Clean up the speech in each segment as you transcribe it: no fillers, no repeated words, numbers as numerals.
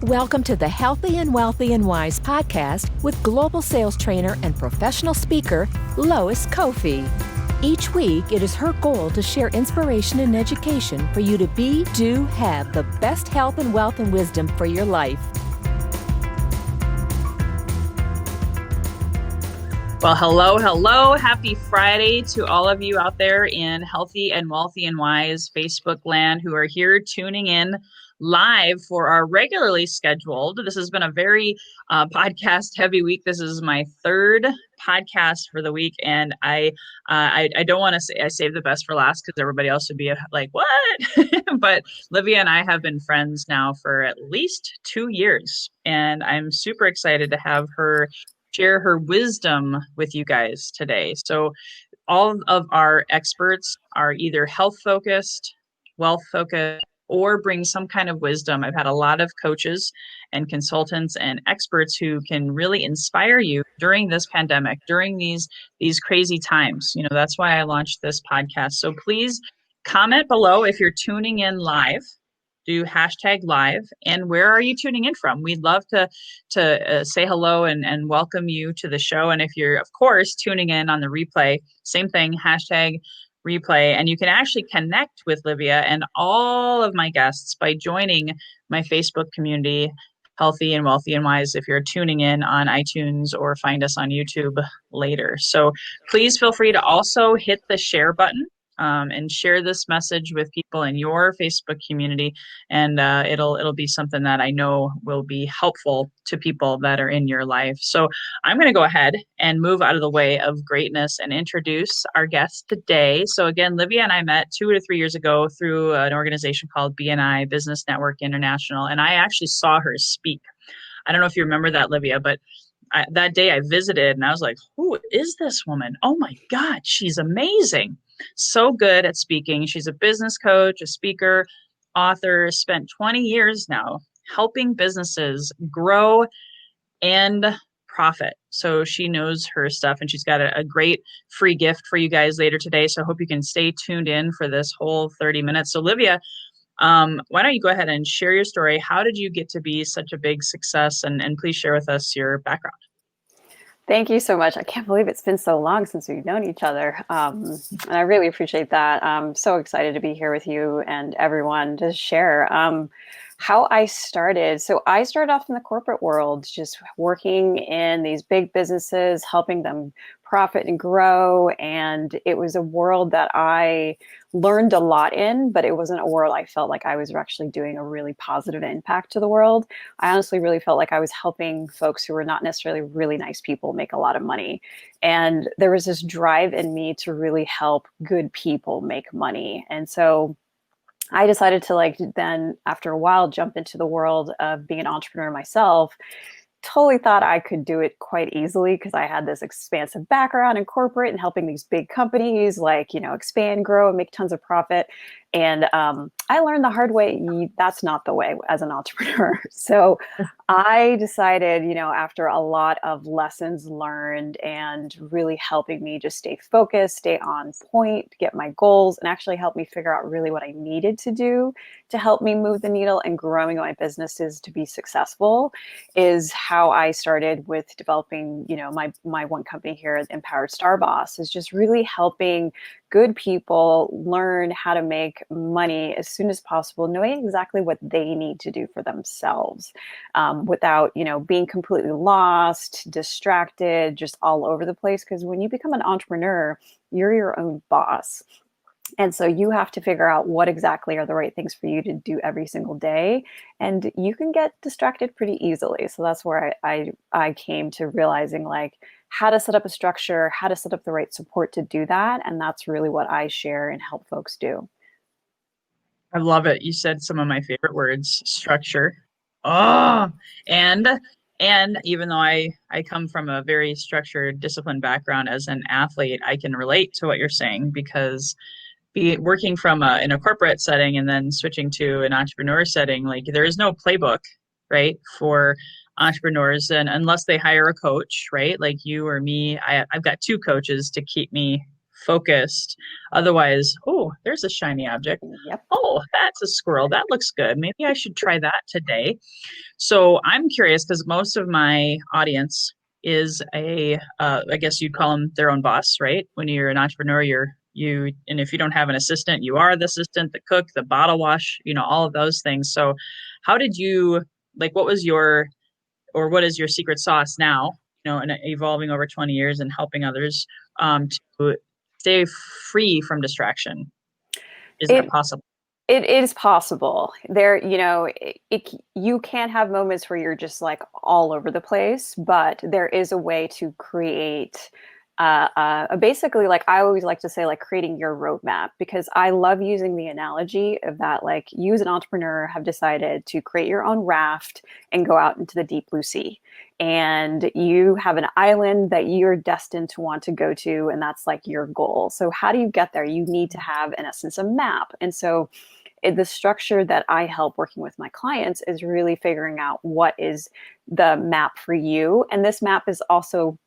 Welcome to the Healthy and Wealthy and Wise podcast with global sales trainer and professional speaker, Lois Kofi. Each week, it is her goal to share inspiration and education for you to be, do, have the best health and wealth and wisdom for your life. Well, hello. Happy Friday to all of you out there in Healthy and Wealthy and Wise Facebook land who are here tuning in live for our regularly scheduled. This has been a very podcast heavy week. This is my third podcast for the week, and I don't want to say I saved the best for last because everybody else would be like, what? But Livia and I have been friends now for at least 2 years, and I'm super excited to have her share her wisdom with you guys today. So all of our experts are either health focused, wealth focused, or bring some kind of wisdom. I've had a lot of coaches and consultants and experts who can really inspire you during this pandemic, during these crazy times. You know, that's why I launched this podcast. So please comment below if you're tuning in live. Do hashtag live, and where are you tuning in from? We'd love to say hello and welcome you to the show. And if you're, of course, tuning in on the replay, same thing, hashtag replay. And you can actually connect with Livia and all of my guests by joining my Facebook community, Healthy and Wealthy and Wise, if you're tuning in on iTunes or find us on YouTube later. So please feel free to also hit the share button. And share this message with people in your Facebook community, and it'll be something that I know will be helpful to people that are in your life. So I'm going to go ahead and move out of the way of greatness and introduce our guest today. So again, Livia and I met 2 to 3 years ago through an organization called BNI, Business Network International, and I actually saw her speak. I don't know if you remember that, Livia, but that day I visited and I was like, who is this woman? Oh my God, she's amazing. So good at speaking. She's a business coach, a speaker, author, spent 20 years now helping businesses grow and profit. So she knows her stuff, and she's got a great free gift for you guys later today. So I hope you can stay tuned in for this whole 30 minutes. So Livia, why don't you go ahead and share your story? How did you get to be such a big success? And please share with us your background. Thank you so much. I can't believe it's been so long since we've known each other. And I really appreciate that. I'm so excited to be here with you and everyone to share how I started. So I started off in the corporate world, just working in these big businesses, helping them profit and grow. And it was a world that I learned a lot in, but it wasn't a world I felt like I was actually doing a really positive impact to the world. I honestly really felt like I was helping folks who were not necessarily really nice people make a lot of money. And there was this drive in me to really help good people make money. And so I decided to then after a while jump into the world of being an entrepreneur myself. Totally thought I could do it quite easily because I had this expansive background in corporate and helping these big companies expand, grow, and make tons of profit. And I learned the hard way, that's not the way as an entrepreneur. So I decided, after a lot of lessons learned and really helping me just stay focused, stay on point, get my goals, and actually help me figure out really what I needed to do to help me move the needle and growing my businesses to be successful, is how I started with developing, my one company here, Empowered Star Boss, is just really helping good people learn how to make money as soon as possible, knowing exactly what they need to do for themselves, without, being completely lost, distracted, just all over the place. Because when you become an entrepreneur, you're your own boss. And so you have to figure out what exactly are the right things for you to do every single day. And you can get distracted pretty easily. So that's where I came to realizing how to set up a structure, how to set up the right support to do that. And that's really what I share and help folks do. I love it. You said some of my favorite words, structure. Oh, and even though I come from a very structured, disciplined background as an athlete, I can relate to what you're saying because working from in a corporate setting and then switching to an entrepreneur setting, there is no playbook, right, for entrepreneurs, and unless they hire a coach, right, like you or me. I've got 2 coaches to keep me focused. Otherwise, oh, there's a shiny object. Yep. Oh, that's a squirrel. That looks good. Maybe I should try that today. So I'm curious because most of my audience is I guess you'd call them their own boss, right? When you're an entrepreneur, and if you don't have an assistant, you are the assistant, the cook, the bottle wash, all of those things. So how did you, like, what was what is your secret sauce now, and evolving over 20 years and helping others to stay free from distraction? Is that It possible? It is possible. You can have moments where you're just like all over the place, but there is a way to create basically, like I always like to say, like creating your roadmap, because I love using the analogy of that, like you as an entrepreneur have decided to create your own raft and go out into the deep blue sea. And you have an island that you're destined to want to go to, and that's like your goal. So how do you get there? You need to have, in essence, a map. And so the structure that I help working with my clients is really figuring out what is the map for you. And this map is also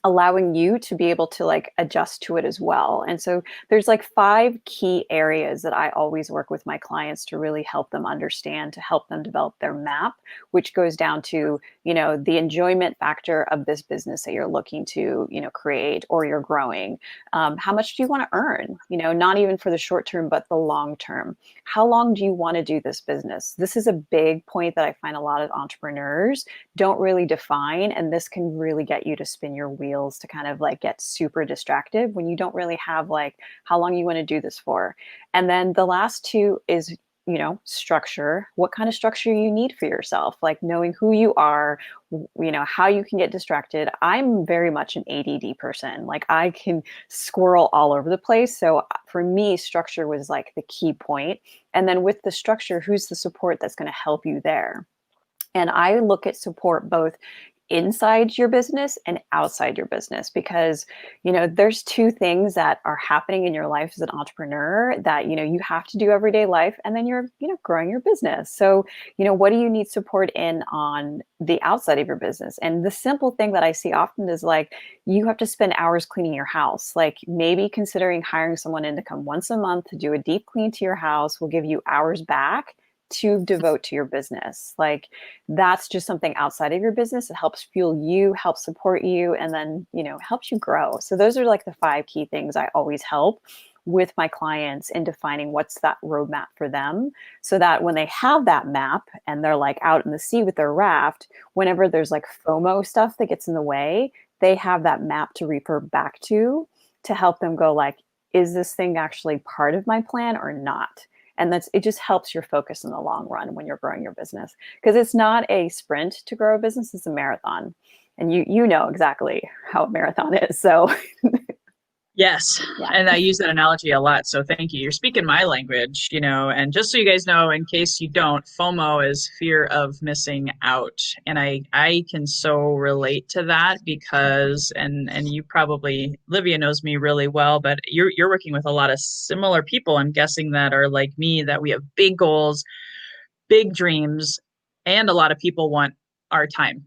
allowing you to be able to like adjust to it as well. And so there's like 5 key areas that I always work with my clients to really help them understand, to help them develop their map, which goes down to, the enjoyment factor of this business that you're looking to, create or you're growing. How much do you want to earn? Not even for the short term, but the long term. How long do you want to do this business? This is a big point that I find a lot of entrepreneurs don't really define, and this can really get you to spin your wheels, to kind of like get super distracted when you don't really have like how long you want to do this for. And then the last 2 is structure. What kind of structure you need for yourself, like knowing who you are, how you can get distracted. I'm very much an ADD person. Like I can squirrel all over the place. So for me, structure was like the key point. And then with the structure, who's the support that's going to help you there? And I look at support both inside your business and outside your business, because there's 2 things that are happening in your life as an entrepreneur that you have to do everyday life, and then you're growing your business. So what do you need support in on the outside of your business? And the simple thing that I see often is like you have to spend hours cleaning your house. Like maybe considering hiring someone in to come once a month to do a deep clean to your house will give you hours back to devote to your business. Like that's just something outside of your business. It helps fuel you, helps support you, and then, helps you grow. So those are like the 5 key things I always help with my clients in defining what's that roadmap for them, so that when they have that map and they're like out in the sea with their raft, whenever there's like FOMO stuff that gets in the way, they have that map to refer back to help them go like, is this thing actually part of my plan or not? And it just helps your focus in the long run when you're growing your business, because it's not a sprint to grow a business, it's a marathon. And you know exactly how a marathon is. So Yes. yeah. And I use that analogy a lot. So thank you. You're speaking my language, and just so you guys know, in case you don't, FOMO is fear of missing out. And I can so relate to that because, and you probably, Livia knows me really well, but you're working with a lot of similar people, I'm guessing, that are like me, that we have big goals, big dreams, and a lot of people want our time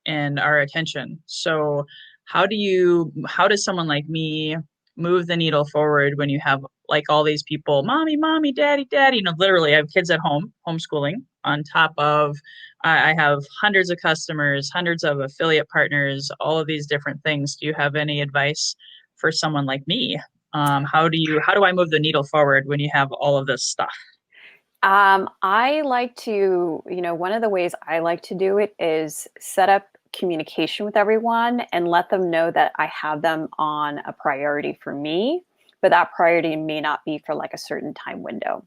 and our attention. So how does someone like me move the needle forward when you have like all these people, mommy, daddy, literally I have kids at home, homeschooling, on top of I have hundreds of customers, hundreds of affiliate partners, all of these different things. Do you have any advice for someone like me? How do I move the needle forward when you have all of this stuff? I like to, one of the ways I like to do it is set up communication with everyone and let them know that I have them on a priority for me, but that priority may not be for like a certain time window.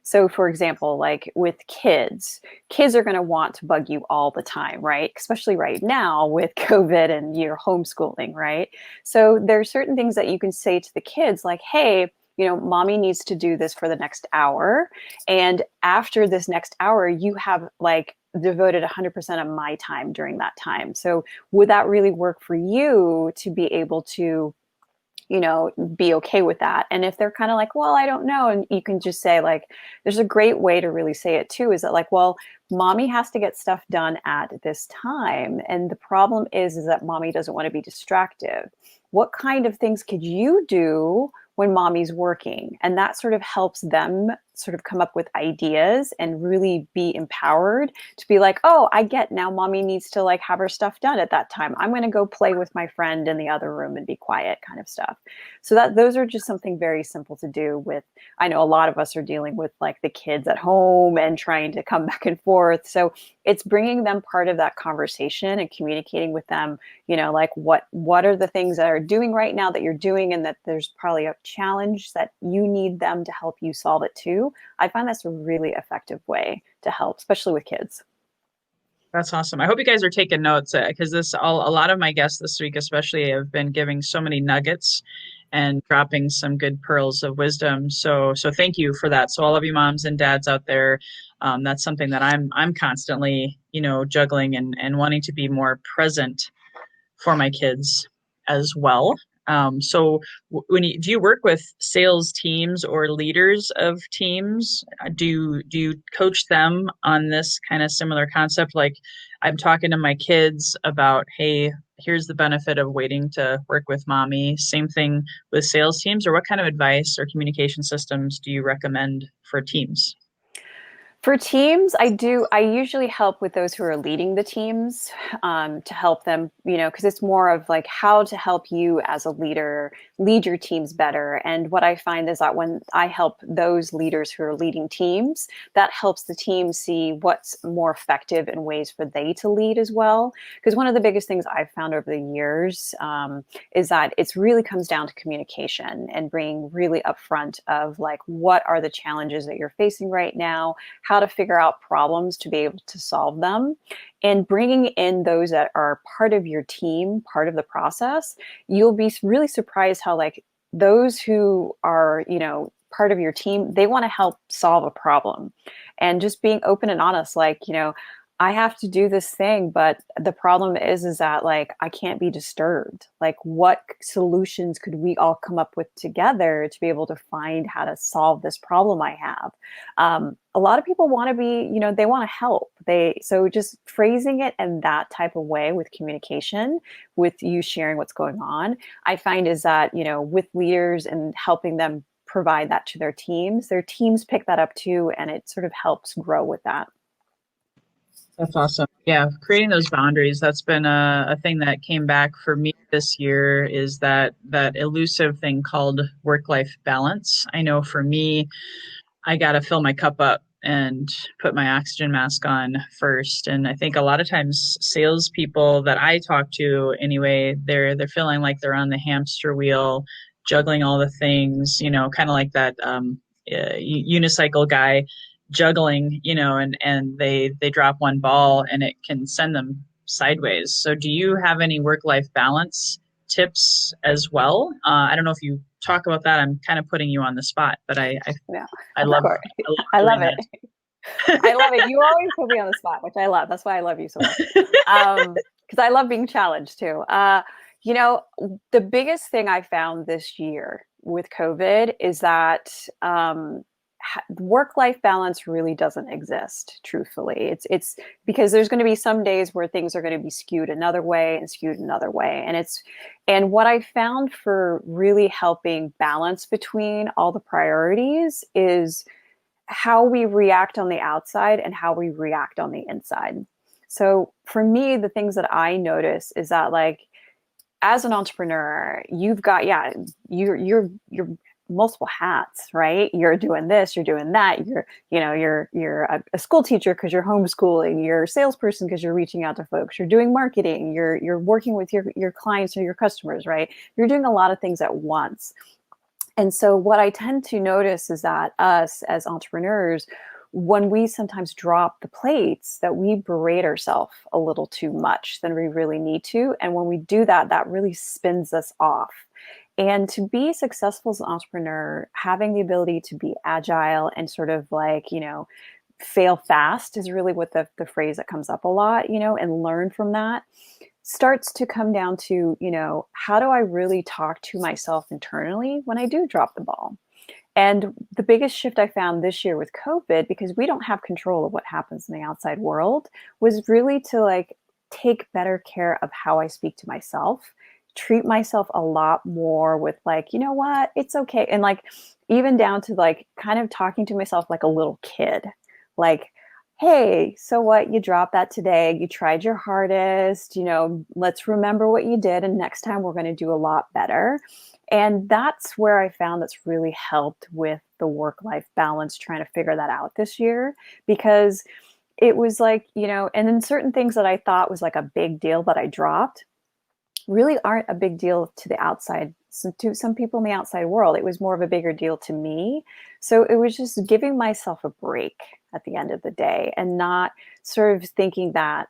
So for example, like with kids are going to want to bug you all the time, right? Especially right now with COVID and you're homeschooling, right? So there are certain things that you can say to the kids like, hey, mommy needs to do this for the next hour. And after this next hour, you have like devoted 100% of my time during that time. So would that really work for you to be able to, be okay with that? And if they're kind of like, well, I don't know. And you can just say like, there's a great way to really say it too, is that like, well, mommy has to get stuff done at this time. And the problem is that mommy doesn't want to be distracted. what kind of things could you do when mommy's working? And that sort of helps them sort of come up with ideas and really be empowered to be like, oh, I get now mommy needs to like have her stuff done at that time. I'm going to go play with my friend in the other room and be quiet, kind of stuff. So that those are just something very simple to do with, I know a lot of us are dealing with like the kids at home and trying to come back and forth. So it's bringing them part of that conversation and communicating with them, like what are the things that are doing right now that you're doing, and that there's probably a challenge that you need them to help you solve it too. I find that's a really effective way to help, especially with kids. That's awesome. I hope you guys are taking notes because a lot of my guests this week, especially, have been giving so many nuggets and dropping some good pearls of wisdom. So thank you for that. So all of you moms and dads out there, that's something that I'm constantly, juggling and wanting to be more present for my kids as well. So do you work with sales teams or leaders of teams? Do you coach them on this kind of similar concept? Like I'm talking to my kids about, hey, here's the benefit of waiting to work with mommy. Same thing with sales teams, or what kind of advice or communication systems do you recommend for teams? For teams, I usually help with those who are leading the teams, to help them, because it's more of like how to help you as a leader lead your teams better. And what I find is that when I help those leaders who are leading teams, that helps the team see what's more effective and ways for they to lead as well. Because one of the biggest things I've found over the years, is that it's really comes down to communication and being really upfront of like, what are the challenges that you're facing right now? How to figure out problems to be able to solve them, and bringing in those that are part of your team, part of the process. You'll be really surprised how like those who are, part of your team, they want to help solve a problem, and just being open and honest, like, I have to do this thing, but the problem is that like I can't be disturbed. Like, what solutions could we all come up with together to be able to find how to solve this problem I have? A lot of people want to be, they want to help. So just phrasing it in that type of way with communication, with you sharing what's going on, I find is that, with leaders and helping them provide that to their teams pick that up too, and it sort of helps grow with that. That's awesome. Yeah, creating those boundaries, that's been a thing that came back for me this year, is that elusive thing called work-life balance. I know for me, I got to fill my cup up and put my oxygen mask on first. And I think a lot of times salespeople that I talk to anyway, they're feeling like they're on the hamster wheel, juggling all the things, kind of like that unicycle guy juggling, and they drop one ball and it can send them sideways. So do you have any work-life balance tips as well? I don't know if you talk about that. I'm kind of putting you on the spot, but Yeah, I of love course. I love I love doing it. I love it. You always put me on the spot, which I love. That's why I love you so much. that. Because I love being challenged too. You know, the biggest thing I found this year with COVID is that, work-life balance really doesn't exist, truthfully. It's because there's going to be some days where things are going to be skewed another way and skewed another way. And what I found for really helping balance between all the priorities is how we react on the outside and how we react on the inside. So for me, the things that I notice is that, like, as an entrepreneur, you've got, you're multiple hats, right? You're doing this, you're doing that. You're a school teacher because you're homeschooling. You're a salesperson because you're reaching out to folks. You're doing marketing. You're working with your clients or your customers, right? You're doing a lot of things at once. And so what I tend to notice is that us as entrepreneurs, when we sometimes drop the plates, that we berate ourselves a little too much than we really need to. And when we do that, that really spins us off. And to be successful as an entrepreneur, having the ability to be agile and sort of like, fail fast is really what the phrase that comes up a lot, and learn from that starts to come down to, how do I really talk to myself internally when I do drop the ball? And the biggest shift I found this year with COVID, because we don't have control of what happens in the outside world, was really to like take better care of how I speak to myself, treat myself a lot more with like, you know what, it's okay. And like, even down to like kind of talking to myself like a little kid, like, hey, so what? You dropped that today. You tried your hardest. Let's remember what you did. And next time we're going to do a lot better. And that's where I found that's really helped with the work-life balance, trying to figure that out this year, because it was like, and then certain things that I thought was like a big deal that I dropped really aren't a big deal to the outside. So to some people in the outside world, it was more of a bigger deal to me. So it was just giving myself a break at the end of the day and not sort of thinking that,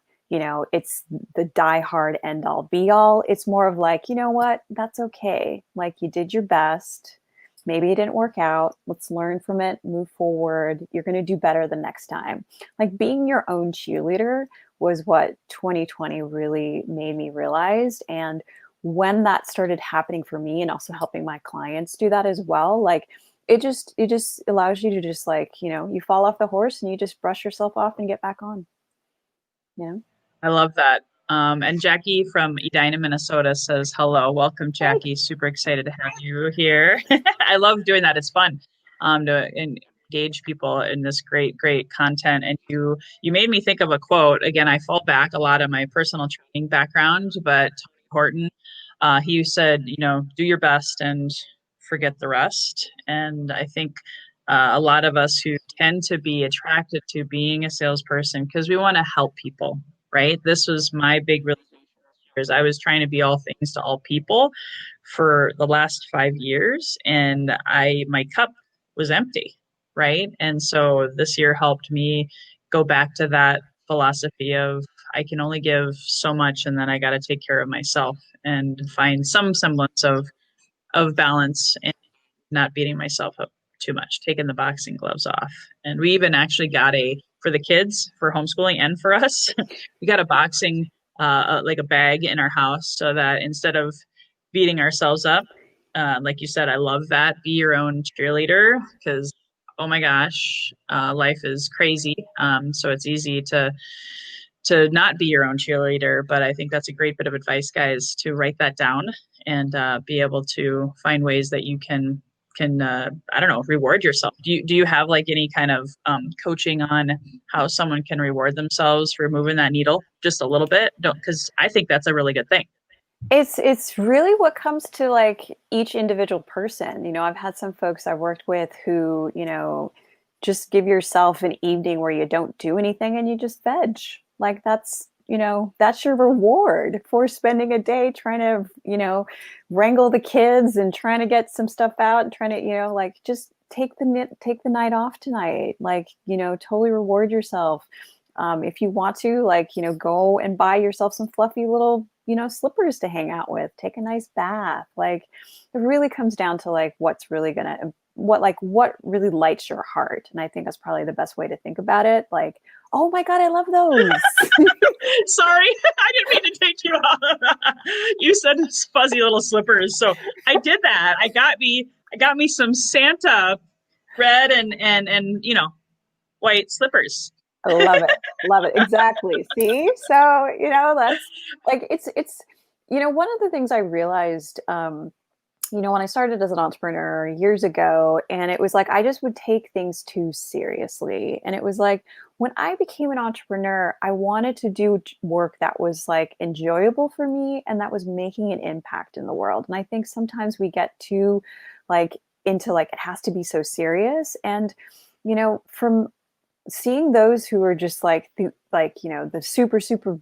it's the die hard end all be all. It's more of like, you know what, that's okay. Like you did your best. Maybe it didn't work out. Let's learn from it, move forward. You're going to do better the next time. Like being your own cheerleader was what 2020 really made me realize. And when that started happening for me and also helping my clients do that as well, like it just allows you to just like, you fall off the horse and you just brush yourself off and get back on. Yeah. I love that. And Jackie from Edina, Minnesota says, hello, welcome, Hey. Jackie. Super excited to have you here. I love doing that. It's fun to engage people in this great, great content. And you made me think of a quote. Again, I fall back a lot on my personal training background, but Tony Horton, he said, do your best and forget the rest. And I think a lot of us who tend to be attracted to being a salesperson because we want to help people, right? This was my big realization. I was trying to be all things to all people for the last 5 years, and my cup was empty, right? And so this year helped me go back to that philosophy of I can only give so much, and then I got to take care of myself and find some semblance of balance and not beating myself up too much, taking the boxing gloves off. And we even actually got for the kids for homeschooling and for us, we got a boxing, like a bag in our house so that instead of beating ourselves up, like you said, I love that. Be your own cheerleader because, oh my gosh, life is crazy. So it's easy to not be your own cheerleader. But I think that's a great bit of advice, guys, to write that down and be able to find ways that you can I don't know, reward yourself. Do you have like any kind of coaching on how someone can reward themselves for moving that needle just a little bit? Don't, because I think that's a really good thing. It's really what comes to like each individual person. I've had some folks I've worked with who, just give yourself an evening where you don't do anything and you just veg. Like that's your reward for spending a day trying to, wrangle the kids and trying to get some stuff out and trying to, like just take the night off tonight. Like, totally reward yourself. If you want to, like, go and buy yourself some fluffy little, slippers to hang out with, take a nice bath. Like it really comes down to like what's really what really lights your heart. And I think that's probably the best way to think about it. Like, oh my God, I love those. Sorry, I didn't mean to take you off. You said fuzzy little slippers. So I did that. I got me some Santa red and white slippers. I love it. Love it. Exactly. See? So, that's like, it's, one of the things I realized, when I started as an entrepreneur years ago, and it was like, I just would take things too seriously. And it was like, when I became an entrepreneur, I wanted to do work that was like enjoyable for me and that was making an impact in the world. And I think sometimes we get too like into like, it has to be so serious. And, from seeing those who are just like the super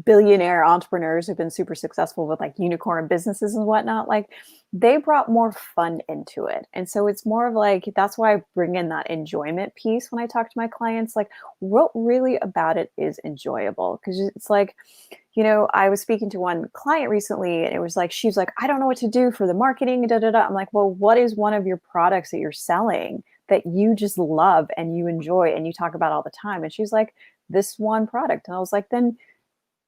billionaire entrepreneurs who've been super successful with like unicorn businesses and whatnot, like they brought more fun into it. And so it's more of like, that's why I bring in that enjoyment piece when I talk to my clients, like what really about it is enjoyable. Because it's like, I was speaking to one client recently and it was like, she's like, I don't know what to do for the marketing. Da, da, da. I'm like, well, what is one of your products that you're selling that you just love and you enjoy and you talk about all the time? And she's like, this one product. And I was like, then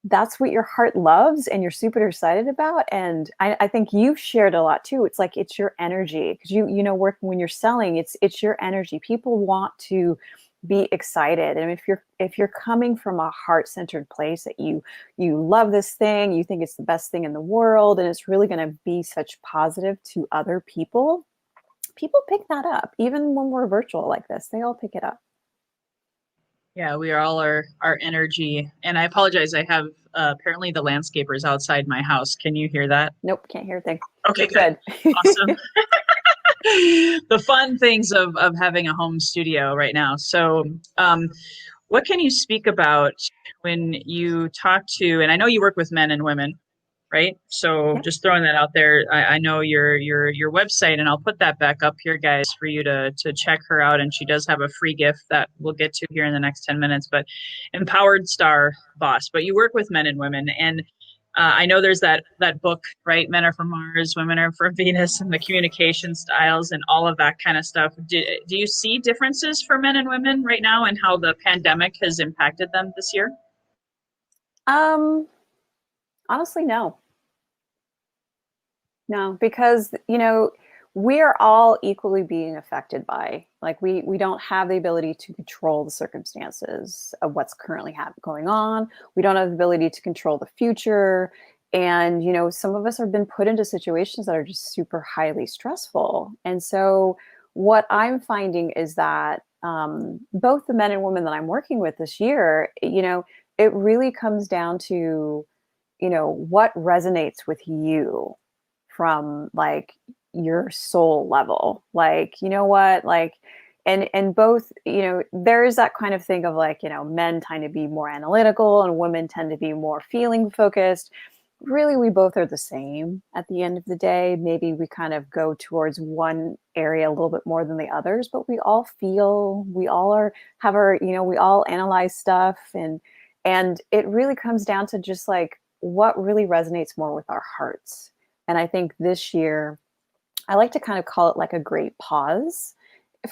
that's what your heart loves and you're super excited about. And I think you've shared a lot too. It's like, it's your energy because working when you're selling, it's your energy. People want to be excited. And if you're coming from a heart-centered place that you love this thing, you think it's the best thing in the world, and it's really going to be such positive to other people, people pick that up. Even when we're virtual like this, they all pick it up. Yeah, we are all our energy. And I apologize. I have apparently the landscapers outside my house. Can you hear that? Nope, can't hear a thing. Okay, You're good. Awesome. good. The fun things of having a home studio right now. So, what can you speak about when you talk to, and I know you work with men and women, right? So Yep. just throwing that out there. I know your website, and I'll put that back up here, guys, for you to check her out. And she does have a free gift that we'll get to here in the next 10 minutes. But Empowered Star Boss. But you work with men and women, and I know there's that book, right? Men are from Mars, women are from Venus, and the communication styles and all of that kind of stuff. Do you see differences for men and women right now, and how the pandemic has impacted them this year? Um, Honestly, no. No, because we're all equally being affected by, like, we don't have the ability to control the circumstances of what's currently going on. We don't have the ability to control the future. And some of us have been put into situations that are just super highly stressful. And so what I'm finding is that both the men and women that I'm working with this year, it really comes down to what resonates with you from, like, your soul level. Like, you know what, like, and both, there is that kind of thing of, like, men tend to be more analytical and women tend to be more feeling focused. Really, we both are the same at the end of the day. Maybe we kind of go towards one area a little bit more than the others, but we all feel, we all have our, we all analyze stuff, and it really comes down to just, like, what really resonates more with our hearts. And I think this year, I like to kind of call it like a great pause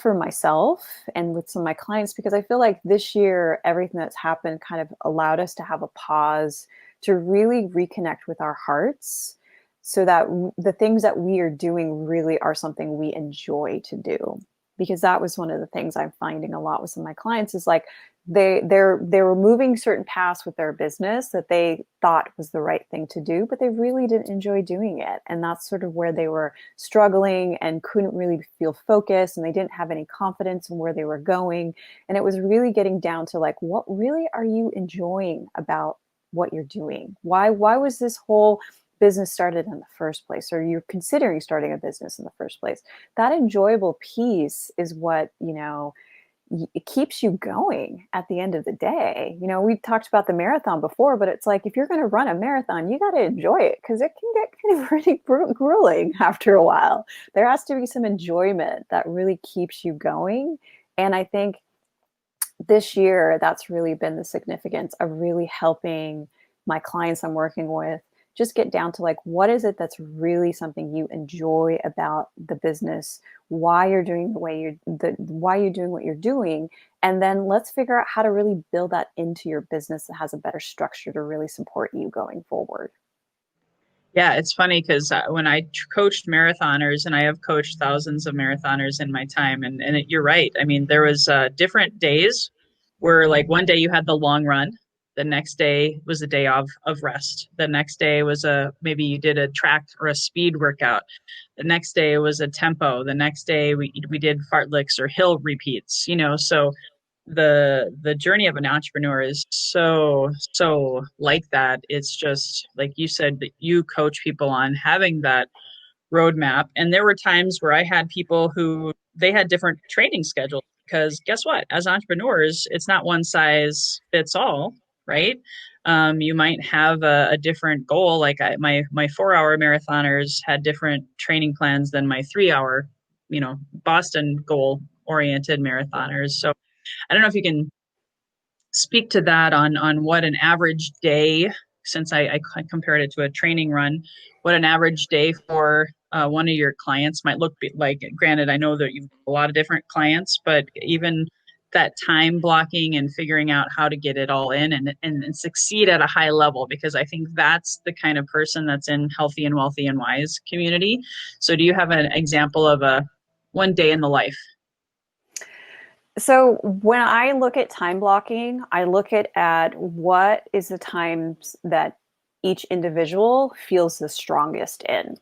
for myself and with some of my clients, because I feel like this year, everything that's happened kind of allowed us to have a pause to really reconnect with our hearts, so that the things that we are doing really are something we enjoy to do. Because that was one of the things I'm finding a lot with some of my clients, is like they were moving certain paths with their business that they thought was the right thing to do, but they really didn't enjoy doing it. And that's sort of where they were struggling and couldn't really feel focused, and they didn't have any confidence in where they were going. And it was really getting down to, like, what really are you enjoying about what you're doing? Why was this whole business started in the first place, or you're considering starting a business in the first place? That enjoyable piece is what, it keeps you going at the end of the day. We talked about the marathon before, but it's like, if you're going to run a marathon, you got to enjoy it, because it can get kind of pretty grueling after a while. There has to be some enjoyment that really keeps you going. And I think this year, that's really been the significance of really helping my clients I'm working with just get down to, like, what is it that's really something you enjoy about the business, why you're doing why you're doing what you're doing, and then let's figure out how to really build that into your business that has a better structure to really support you going forward. Yeah, it's funny because when I coached marathoners, and I have coached thousands of marathoners in my time, and you're right. I mean, there was different days where, like, one day you had the long run, the next day was a day of rest, the next day was maybe you did a track or a speed workout, the next day was a tempo, the next day we did fartleks or hill repeats. So the journey of an entrepreneur is so like that. It's just like you said, that you coach people on having that roadmap. And there were times where I had people who they had different training schedules, because guess what, as entrepreneurs, it's not one size fits all, right? You might have a different goal. Like my 4 hour marathoners had different training plans than my 3 hour, Boston goal oriented marathoners. So I don't know if you can speak to that on what an average day, since I compared it to a training run, what an average day for one of your clients might look like. Granted, I know that you've a lot of different clients, but even that time blocking and figuring out how to get it all in and succeed at a high level, because I think that's the kind of person that's in Healthy and Wealthy and Wise community. So do you have an example of a one day in the life? So when I look at time blocking, I look at what is the times that each individual feels the strongest in,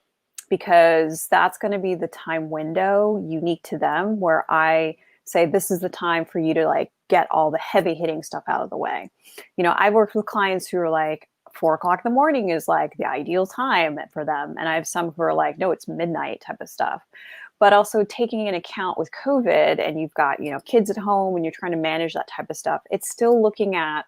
because that's going to be the time window unique to them where I say this is the time for you to like get all the heavy hitting stuff out of the way. I've worked with clients who are like 4 o'clock in the morning is like the ideal time for them. And I have some who are like, no, it's midnight type of stuff. But also taking into account with COVID and you've got, kids at home and you're trying to manage that type of stuff, it's still looking at,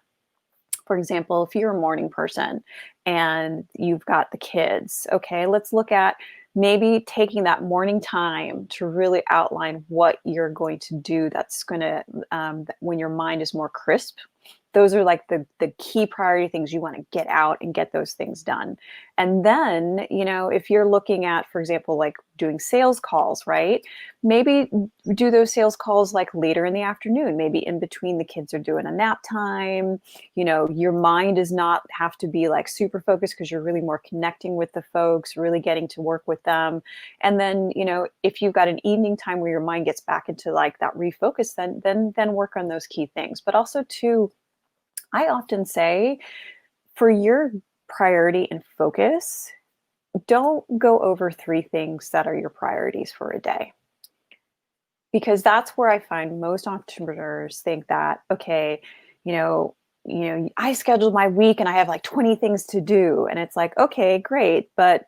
for example, if you're a morning person and you've got the kids, okay, let's look at maybe taking that morning time to really outline what you're going to do that's going to, when your mind is more crisp. Those are like the key priority things you want to get out and get those things done. And then, if you're looking at, for example, like doing sales calls, right? Maybe do those sales calls like later in the afternoon, maybe in between the kids are doing a nap time. Your mind does not have to be like super focused because you're really more connecting with the folks, really getting to work with them. And then, if you've got an evening time where your mind gets back into like that refocus, then work on those key things. But also too, I often say for your priority and focus, don't go over 3 things that are your priorities for a day. Because that's where I find most entrepreneurs think that, okay, I scheduled my week and I have like 20 things to do. And it's like, okay, great. But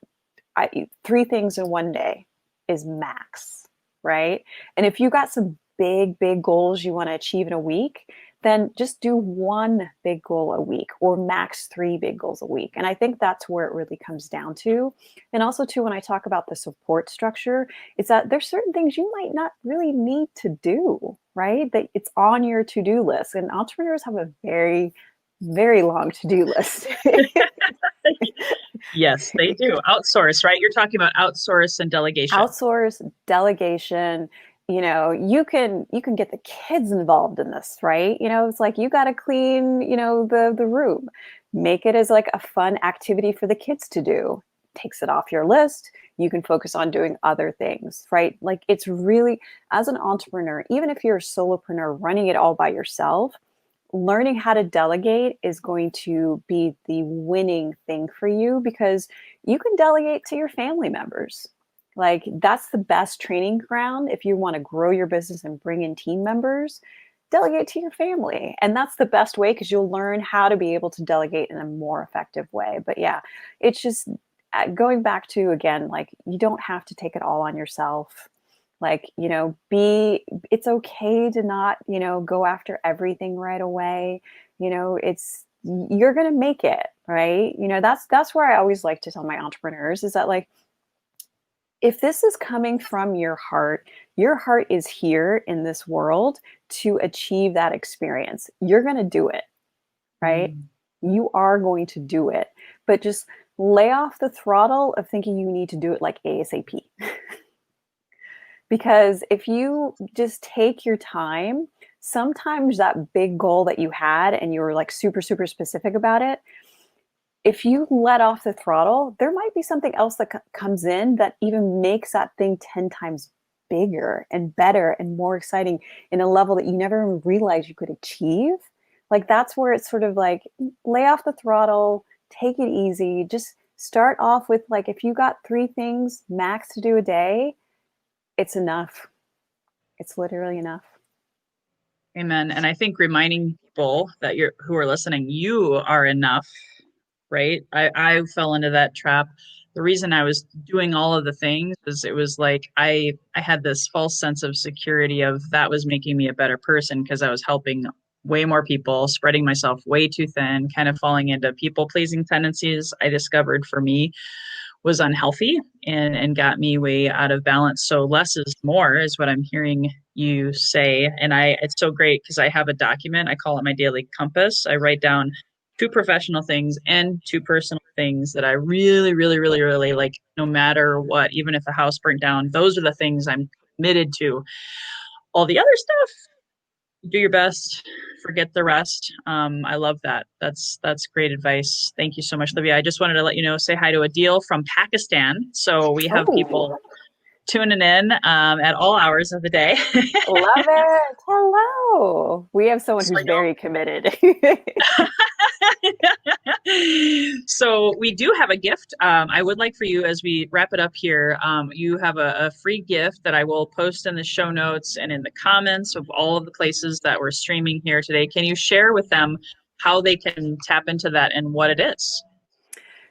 3 things in one day is max, right? And if you got some big, big goals you want to achieve in a week, then just do 1 big goal a week or max 3 big goals a week. And I think that's where it really comes down to. And also too, when I talk about the support structure, it's that there's certain things you might not really need to do, right? That it's on your to-do list. And entrepreneurs have a very, very long to-do list. Yes, they do. Outsource, right? You're talking about outsource and delegation. Outsource, delegation. You can get the kids involved in this, right? It's like you got to clean, the room. Make it as like a fun activity for the kids to do. Takes it off your list. You can focus on doing other things, right? Like it's really, as an entrepreneur, even if you're a solopreneur running it all by yourself, learning how to delegate is going to be the winning thing for you because you can delegate to your family members. Like that's the best training ground if you want to grow your business and bring in team members. Delegate to your family. And that's the best way because you'll learn how to be able to delegate in a more effective way. But yeah, it's just going back to, again, like you don't have to take it all on yourself. Like, it's okay to not, go after everything right away. You're going to make it, right? That's where I always like to tell my entrepreneurs is that like, if this is coming from your heart is here in this world to achieve that experience. You're going to do it, right? You are going to do it, but just lay off the throttle of thinking you need to do it like ASAP. Because if you just take your time, sometimes that big goal that you had and you were like super, super specific about it, if you let off the throttle, there might be something else that comes in that even makes that thing 10 times bigger and better and more exciting in a level that you never even realized you could achieve. Like that's where it's sort of like lay off the throttle, take it easy, just start off with like if you got 3 things max to do a day, it's enough. It's literally enough. Amen. And I think reminding people that who are listening, you are enough, right? I fell into that trap. The reason I was doing all of the things is it was like I had this false sense of security of that was making me a better person because I was helping way more people, spreading myself way too thin, kind of falling into people pleasing tendencies I discovered for me was unhealthy and got me way out of balance. So less is more is what I'm hearing you say. And it's so great because I have a document. I call it my daily compass. I write down 2 professional things and 2 personal things that I really, really, really, really like, no matter what, even if the house burnt down, those are the things I'm committed to. All the other stuff, do your best, forget the rest. I love that. That's great advice. Thank you so much, Livia. I just wanted to let you know, say hi to Adil from Pakistan. So we have Oh, people tuning in at all hours of the day. Love it. Hello. We have someone So who's very committed. So we do have a gift. I would like for you, as we wrap it up here, you have a free gift that I will post in the show notes and in the comments of all of the places that we're streaming here today. Can you share with them how they can tap into that and what it is?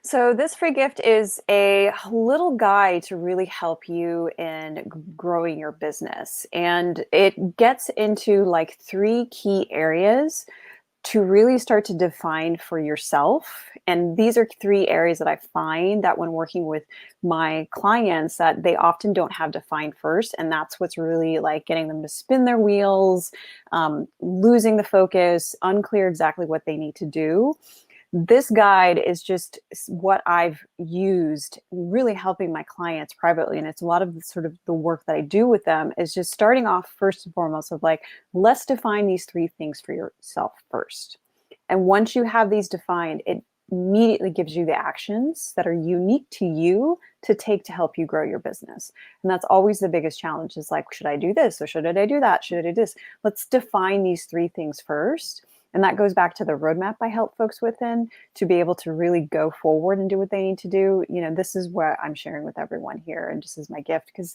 So, this free gift is a little guide to really help you in growing your business. And it gets into like three key areas to really start to define for yourself. And these are three areas that I find that when working with my clients that they often don't have defined first. And that's what's really like getting them to spin their wheels, losing the focus, unclear exactly what they need to do. This guide is just what I've used really helping my clients privately. And it's a lot of the sort of the work that I do with them is just starting off first and foremost of like, let's define these three things for yourself first. And once you have these defined, it immediately gives you the actions that are unique to you to take to help you grow your business. And that's always the biggest challenge is like, should I do this or should I do that? Should I do this? Let's define these three things first. And that goes back to the roadmap I help folks within to be able to really go forward and do what they need to do. You know, this is what I'm sharing with everyone here. And just as my gift, because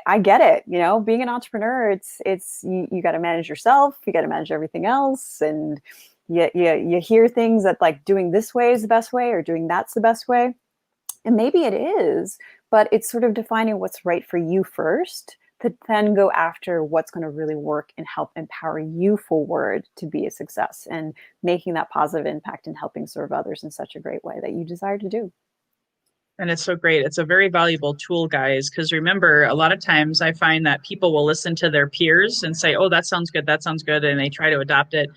I get it, you know, being an entrepreneur, it's you got to manage yourself, you got to manage everything else. And you hear things that like doing this way is the best way or doing that's the best way. And maybe it is, but it's sort of defining what's right for you first to then go after what's going to really work and help empower you forward to be a success and making that positive impact and helping serve others in such a great way that you desire to do. And it's so great. It's a very valuable tool, guys, because remember, a lot of times I find that people will listen to their peers and say, oh, that sounds good. That sounds good. And they try to adopt it,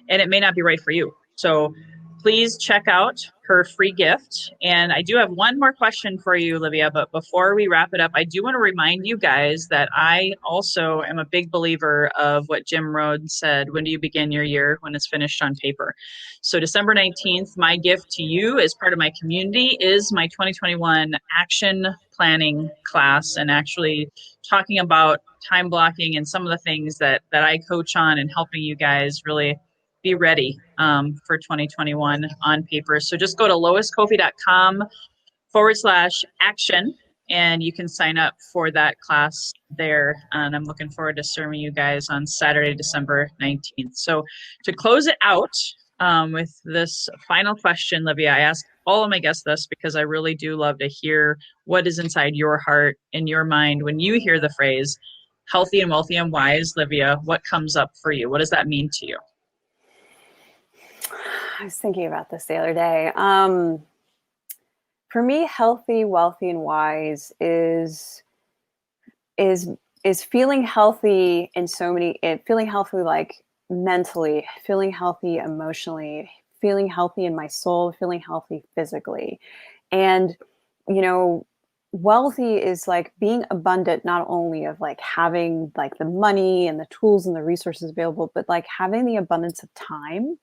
and it may not be right for you. So please check out her free gift. And I do have one more question for you, Livia. But before we wrap it up, I do want to remind you guys that I also am a big believer of what Jim Rohn said: when do you begin your year? When it's finished on paper. So December 19th, my gift to you as part of my community is my 2021 action planning class, and actually talking about time blocking and some of the things that I coach on and helping you guys really be ready for 2021 on paper. So just go to loiscoffey.com/action and you can sign up for that class there. And I'm looking forward to serving you guys on Saturday, December 19th. So to close it out with this final question, Livia, I ask all of my guests this because I really do love to hear what is inside your heart and your mind when you hear the phrase healthy and wealthy and wise. Livia, what comes up for you? What does that mean to you? I was thinking about this the other day. For me, healthy, wealthy, and wise is is feeling healthy in so many. Feeling healthy, like mentally, feeling healthy emotionally, feeling healthy in my soul, feeling healthy physically, and you know, wealthy is like being abundant, not only of like having like the money and the tools and the resources available, but like having the abundance of time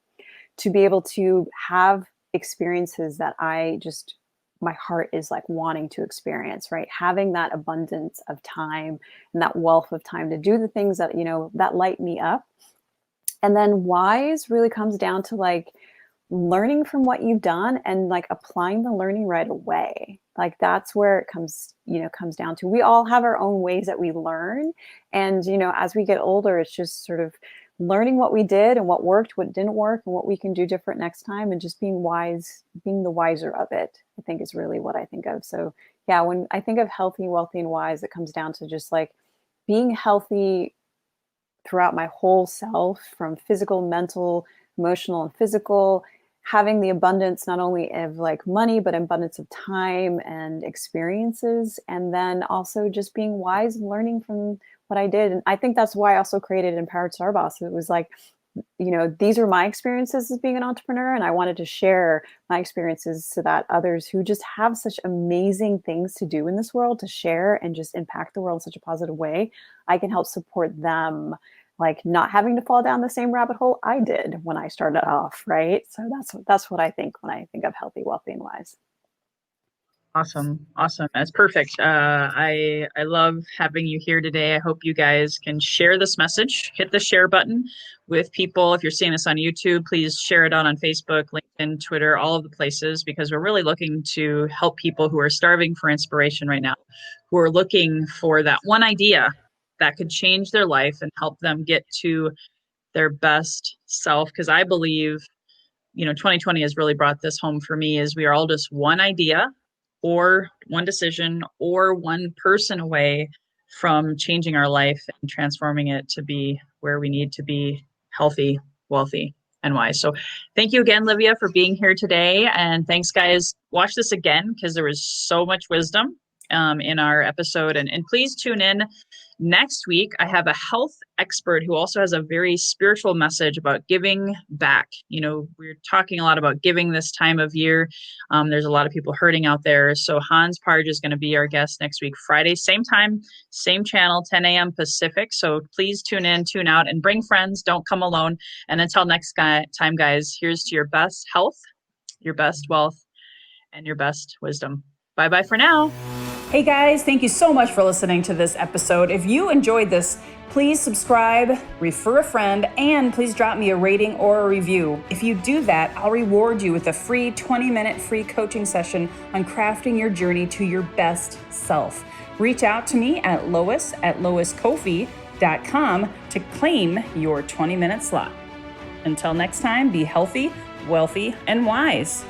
to be able to have experiences that I just, my heart is like wanting to experience, right? Having that abundance of time and that wealth of time to do the things that, you know, that light me up. And then wise really comes down to like learning from what you've done and like applying the learning right away. Like that's where it comes, you know, comes down to. We all have our own ways that we learn. And, you know, as we get older, it's just sort of learning what we did and what worked, what didn't work, and what we can do different next time, and just being wise, being the wiser of it, I think is really what I think of. So yeah, when I think of healthy, wealthy, and wise, it comes down to just like being healthy throughout my whole self, from physical, mental, emotional, and physical, having the abundance not only of like money, but abundance of time and experiences. And then also just being wise and learning from what I did. And I think that's why I also created Empowered Star Boss. It was like, you know, these are my experiences as being an entrepreneur, and I wanted to share my experiences so that others who just have such amazing things to do in this world to share and just impact the world in such a positive way, I can help support them, like not having to fall down the same rabbit hole I did when I started off, right? So that's what I think when I think of healthy, wealthy, and wise. Awesome. Awesome. That's perfect. I love having you here today. I hope you guys can share this message, hit the share button with people. If you're seeing this on YouTube, please share it on Facebook, LinkedIn, Twitter, all of the places, because we're really looking to help people who are starving for inspiration right now, who are looking for that one idea that could change their life and help them get to their best self. Because I believe 2020 has really brought this home for me is we are all just one idea or one decision or one person away from changing our life and transforming it to be where we need to be healthy, wealthy, and wise. So thank you again, Livia, for being here today. And thanks, guys. Watch this again because there was so much wisdom in our episode. And please tune in next week. I have a health expert who also has a very spiritual message about giving back. We're talking a lot about giving this time of year. There's a lot of people hurting out there. So Hans Parge is going to be our guest next week, Friday, same time, same channel, 10 a.m. Pacific. So please tune in, tune out, and bring friends. Don't come alone. And until next time, guys, here's to your best health, your best wealth, and your best wisdom. Bye-bye for now. Hey guys, thank you so much for listening to this episode. If you enjoyed this, please subscribe, refer a friend, and please drop me a rating or a review. If you do that, I'll reward you with a free 20-minute free coaching session on crafting your journey to your best self. Reach out to me at lois@loiscoffee.com to claim your 20-minute slot. Until next time, be healthy, wealthy, and wise.